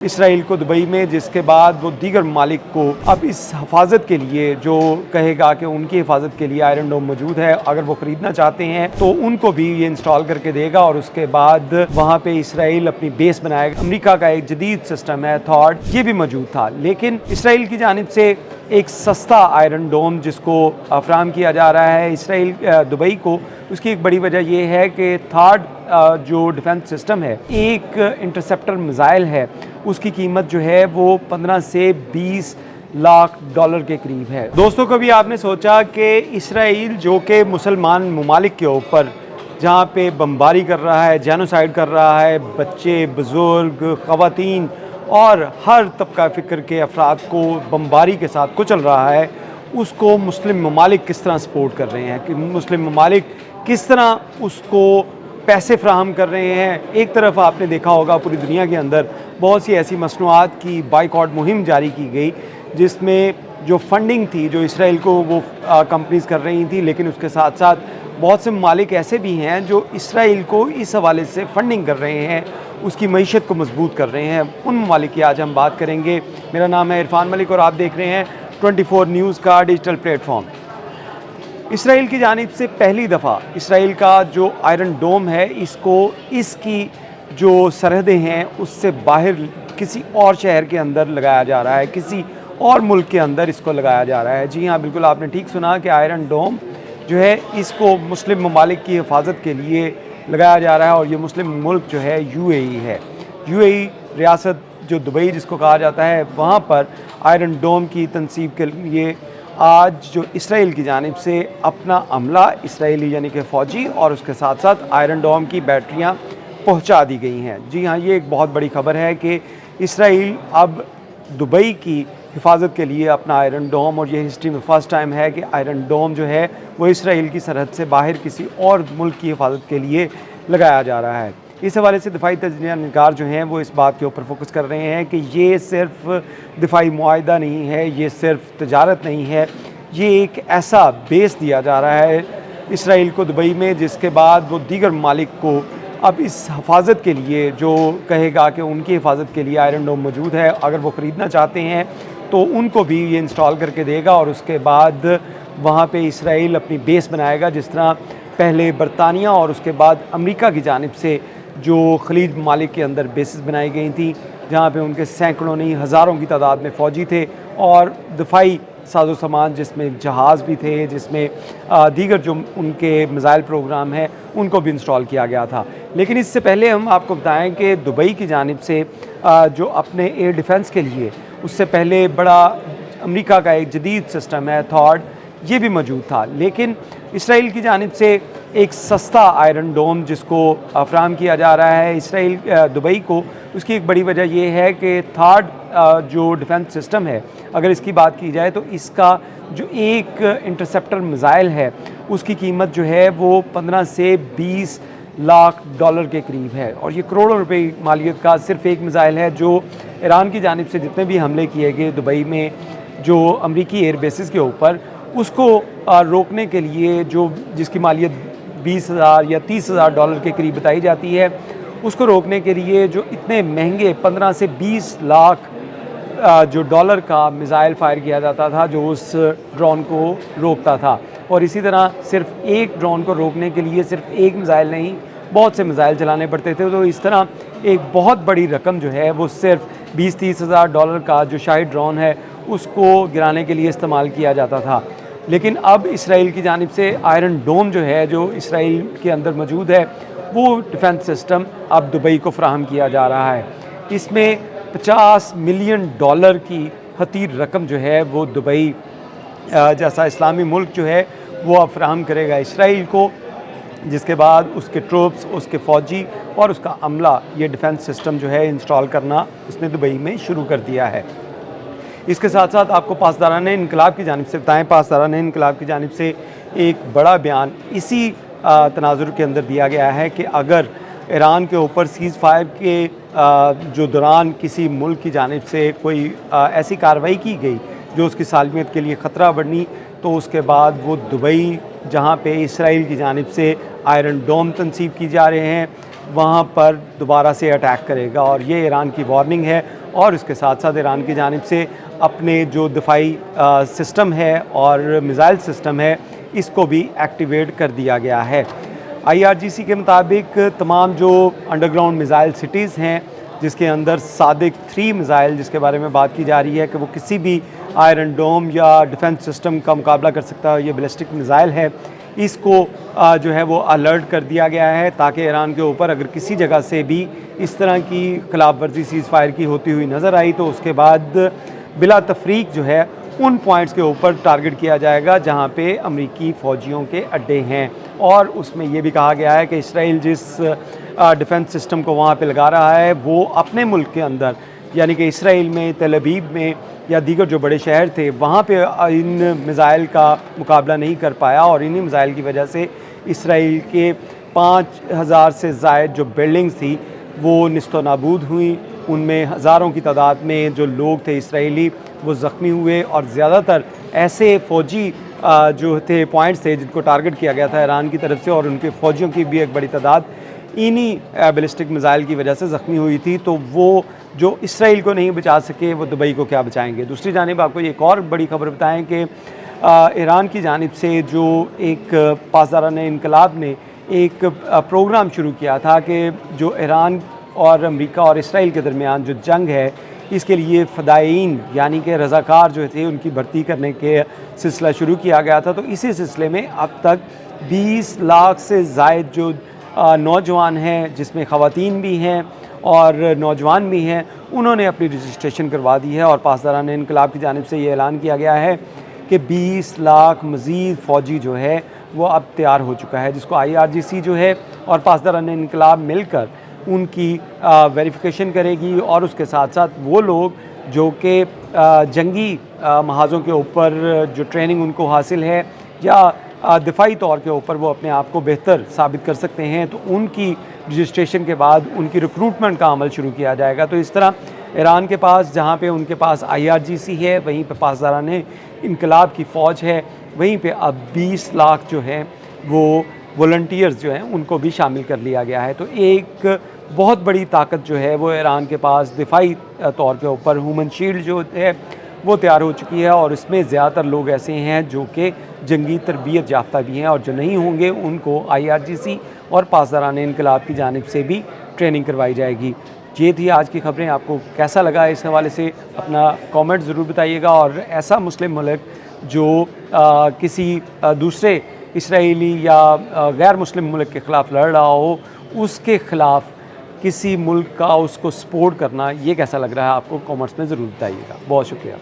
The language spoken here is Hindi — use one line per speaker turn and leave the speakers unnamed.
इसराइल को दुबई में, जिसके बाद वो दीगर ममालिक को अब इस हिफाजत के लिए जो कहेगा कि उनकी हिफाजत के लिए आयरन डोम मौजूद है, अगर वो ख़रीदना चाहते हैं तो उनको भी ये इंस्टॉल करके देगा और उसके बाद वहाँ पे इसराइल अपनी बेस बनाएगा। अमेरिका का एक जदीद सिस्टम है थॉड, ये भी मौजूद था, लेकिन इसराइल की जानिब से एक सस्ता आयरन डोम जिसको फराहम किया जा रहा है इसराइल दुबई को। उसकी एक बड़ी वजह यह है कि थॉड जो डिफेंस सिस्टम है, एक इंटरसेप्टर मिसाइल है, उसकी कीमत जो है वो 15 से 20 लाख डॉलर के करीब है। दोस्तों, कभी आपने सोचा कि इसराइल जो कि मुसलमान ममालिक के ऊपर जहाँ पे बमबारी कर रहा है, जेनोसाइड कर रहा है, बच्चे, बुज़ुर्ग, ख़वातीन और हर तबका फ़िक्र के अफराद को बमबारी के साथ कुचल रहा है, उसको मुस्लिम ममालिक किस तरह सपोर्ट कर रहे हैं, कि मुस्लिम ममालिक किस तरह उसको पैसे फ्राहम कर रहे हैं। एक तरफ आपने देखा होगा पूरी दुनिया के अंदर बहुत सी ऐसी मसनूआत की बाइकआउट मुहिम जारी की गई, जिसमें जो फंडिंग थी जो इसराइल को वो कंपनीज कर रही थी, लेकिन उसके साथ साथ बहुत से ममालिक ऐसे भी हैं जो इसराइल को इस हवाले से फंडिंग कर रहे हैं, उसकी मईशत को मजबूत कर रहे हैं। उन ममालिक की आज हम बात करेंगे। मेरा नाम है इरफान मलिक और आप देख रहे हैं 24 न्यूज़ का डिजिटल प्लेटफॉर्म। इसराइल की जानिब से पहली दफ़ा इसराइल का जो आयरन डोम है, इसको इसकी जो सरहदें हैं उससे बाहर किसी और शहर के अंदर लगाया जा रहा है, किसी और मुल्क के अंदर इसको लगाया जा रहा है। जी हाँ, बिल्कुल आपने ठीक सुना कि आयरन डोम जो है इसको मुस्लिम ममालिक की हिफाजत के लिए लगाया जा रहा है, और ये मुस्लिम मुल्क जो है यूएई है। यूएई रियासत जो दुबई जिसको कहा जाता है, वहाँ पर आयरन डोम की तनसीब के लिए आज जो इसराइल की जानिब से अपना अमला, इसराइली यानी कि फ़ौजी और उसके साथ साथ आयरन डोम की बैटरियाँ पहुंचा दी गई हैं। जी हाँ, ये एक बहुत बड़ी खबर है कि इसराइल अब दुबई की हिफाजत के लिए अपना आयरन डोम, और ये हिस्ट्री में फ़र्स्ट टाइम है कि आयरन डोम जो है वो इसराइल की सरहद से बाहर किसी और मुल्क की हिफाजत के लिए लगाया जा रहा है। इस हवाले से दिफाई तजज़ियाकार जो हैं वो इस बात के ऊपर फोकस कर रहे हैं कि ये सिर्फ दिफाई मुआहदा नहीं है, ये सिर्फ तजारत नहीं है, ये एक ऐसा बेस दिया जा रहा है इसराइल को दुबई में, जिसके बाद वो दीगर ममालिक को अब इस हिफाजत के लिए जो कहेगा कि उनकी हिफाजत के लिए आयरन डोम मौजूद है, अगर वो ख़रीदना चाहते हैं तो उनको भी ये इंस्टॉल करके देगा और उसके बाद वहाँ पे इसराइल अपनी बेस बनाएगा। जिस तरह पहले बरतानिया और उसके बाद अमेरिका की जानिब से जो खलीज ममालिक के अंदर बेसिस बनाई गई थी, जहाँ पे उनके सैकड़ों नहीं हज़ारों की तादाद में फ़ौजी थे और दफाई साजो सामान, जिसमें जहाज़ भी थे, जिसमें दीगर जो उनके मिसाइल प्रोग्राम है उनको भी इंस्टॉल किया गया था। लेकिन इससे पहले हम आपको बताएं कि दुबई की जानिब से जो अपने एयर डिफेंस के लिए उससे पहले बड़ा अमेरिका का एक जदीद सिस्टम है थॉड, ये भी मौजूद था, लेकिन इसराइल की जानिब से एक सस्ता आयरन डोम जिसको फराहम किया जा रहा है इसराइल दुबई को। उसकी एक बड़ी वजह यह है कि थॉड जो डिफेंस सिस्टम है, अगर इसकी बात की जाए तो इसका जो एक इंटरसेप्टर मिसाइल है उसकी कीमत जो है वो 15 से 20 लाख डॉलर के करीब है, और ये करोड़ों रुपए मालियत का सिर्फ एक मिसाइल है जो ईरान की जानिब से जितने भी हमले किए गए दुबई में जो अमरीकी एयर बेसिस के ऊपर, उसको रोकने के लिए जो जिसकी मालियत 20,000 या 30,000 डॉलर के करीब बताई जाती है, उसको रोकने के लिए जो इतने महंगे 15 से 20 लाख जो डॉलर का मिसाइल फायर किया जाता था जो उस ड्रोन को रोकता था। और इसी तरह सिर्फ एक ड्रोन को रोकने के लिए सिर्फ एक मिसाइल नहीं, बहुत से मिसाइल चलाने पड़ते थे। तो इस तरह एक बहुत बड़ी रकम जो है वो सिर्फ 20-30 हज़ार डॉलर का जो शाही ड्रोन है उसको गिराने के लिए इस्तेमाल किया जाता था। लेकिन अब इसराइल की जानिब से आयरन डोम जो है, जो इसराइल के अंदर मौजूद है, वो डिफेंस सिस्टम अब दुबई को फ्राहम किया जा रहा है। इसमें 50 मिलियन डॉलर की खतीर रकम जो है वो दुबई जैसा इस्लामी मुल्क जो है वो अब फ्राहम करेगा इसराइल को, जिसके बाद उसके ट्रूप्स, उसके फ़ौजी और उसका अमला ये डिफेंस सिस्टम जो है इंस्टॉल करना उसने दुबई में शुरू कर दिया है। इसके साथ साथ आपको पासदारान इनकलाब की जानिब से बताएँ, पासदारान इनकलाब की जानिब से एक बड़ा बयान इसी तनाजुर के अंदर दिया गया है कि अगर ईरान के ऊपर सीज़ फायर के जो दौरान किसी मुल्क की जानिब से कोई ऐसी कार्रवाई की गई जो उसकी सालमियत के लिए ख़तरा बनी, तो उसके बाद वो दुबई जहाँ पे इसराइल की जानिब से आयरन डोम तनसीब की जा रहे हैं वहाँ पर दोबारा से अटैक करेगा। और ये ईरान की वार्निंग है और उसके साथ साथ ईरान की जानिब से अपने जो दिफाई सिस्टम है और मिसाइल सिस्टम है इसको भी एक्टिवेट कर दिया गया है। IRGC के मुताबिक तमाम जो अंडरग्राउंड मिसाइल सिटीज़ हैं जिसके अंदर सादिक 3 मिसाइल जिसके बारे में बात की जा रही है कि वो किसी भी आयरन डोम या डिफेंस सिस्टम का मुकाबला कर सकता है, ये बैलिस्टिक मिसाइल है, इसको जो है वो अलर्ट कर दिया गया है ताकि ईरान के ऊपर अगर किसी जगह से भी इस तरह की खिलाफ वर्जी सीज़ फायर की होती हुई नज़र आई तो उसके बाद बिला तफरीक जो है उन पॉइंट्स के ऊपर टारगेट किया जाएगा जहां पे अमरीकी फ़ौजियों के अड्डे हैं। और उसमें ये भी कहा गया है कि इसराइल जिस डिफेंस सिस्टम को वहाँ पे लगा रहा है वो अपने मुल्क के अंदर यानी कि इसराइल में, तेल अवीव में या दीगर जो बड़े शहर थे वहाँ पे इन मिसाइल का मुकाबला नहीं कर पाया और इन्हीं मिसाइल की वजह से इसराइल के 5000 से ज़ायद जो बिल्डिंग्स थी वो निस्तो नाबूद हुई। उनमें हज़ारों की तादाद में जो लोग थे इसराइली वो ज़ख्मी हुए और ज़्यादातर ऐसे फ़ौजी जो थे पॉइंट्स थे जिनको टारगेट किया गया था ईरान की तरफ से और उनके फ़ौजियों की भी एक बड़ी तादाद इन्हीं बैलिस्टिक मिसाइल की वजह से ज़ख्मी हुई थी। तो वो जो इसराइल को नहीं बचा सके वो दुबई को क्या बचाएंगे। दूसरी जानिब आपको एक और बड़ी खबर बताएं कि ईरान की जानिब से जो एक पासदारान इनकलाब ने एक प्रोग्राम शुरू किया था कि जो ईरान और अमेरिका और इसराइल के दरमियान जो जंग है इसके लिए फ़दाईन यानी कि रज़ाकार जो थे उनकी भर्ती करने के सिलसिला शुरू किया गया था। तो इसी सिलसिले में अब तक 20 लाख से ज़ायद जो नौजवान हैं जिसमें ख़वातीन भी हैं और नौजवान भी हैं उन्होंने अपनी रजिस्ट्रेशन करवा दी है और पासदारान इनकलाब की जानिब से ये ऐलान किया गया है कि 20 लाख मज़ीद फ़ौजी जो है वो अब तैयार हो चुका है जिसको IRGC जो है और पासदारान इनकलाब मिलकर उनकी वेरिफिकेशन करेगी और उसके साथ साथ वो लोग जो कि जंगी महाज़ों के ऊपर जो ट्रेनिंग उनको हासिल है या दिफाई तौर के ऊपर वो अपने आप को बेहतर साबित कर सकते हैं तो उनकी रजिस्ट्रेशन के बाद उनकी रिक्रूटमेंट का अमल शुरू किया जाएगा। तो इस तरह ईरान के पास जहाँ पे उनके पास IRGC है वहीं पे पासदारान इनकलाब की फ़ौज है, वहीं पे अब 20 लाख जो है वो वॉलंटियर्स जो हैं उनको भी शामिल कर लिया गया है। तो एक बहुत बड़ी ताकत जो है वो ईरान के पास दिफाई तौर के ऊपर ह्यूमन शील्ड जो है वो तैयार हो चुकी है और इसमें ज़्यादातर लोग ऐसे हैं जो कि जंगी तरबियत याफ्ता भी हैं और जो नहीं होंगे उनको IRGC और पासदारान इनकलाब की जानिब से भी ट्रेनिंग करवाई जाएगी। ये थी आज की खबरें। आपको कैसा लगा इस हवाले से अपना कमेंट ज़रूर बताइएगा और ऐसा मुस्लिम मुल्क जो किसी दूसरे इसराइली या गैर मुस्लिम मुल्क के ख़िलाफ़ लड़ रहा हो उसके ख़िलाफ़ किसी मुल्क का उसको सपोर्ट करना ये कैसा लग रहा है आपको कमेंट्स में ज़रूर बताइएगा। बहुत शुक्रिया।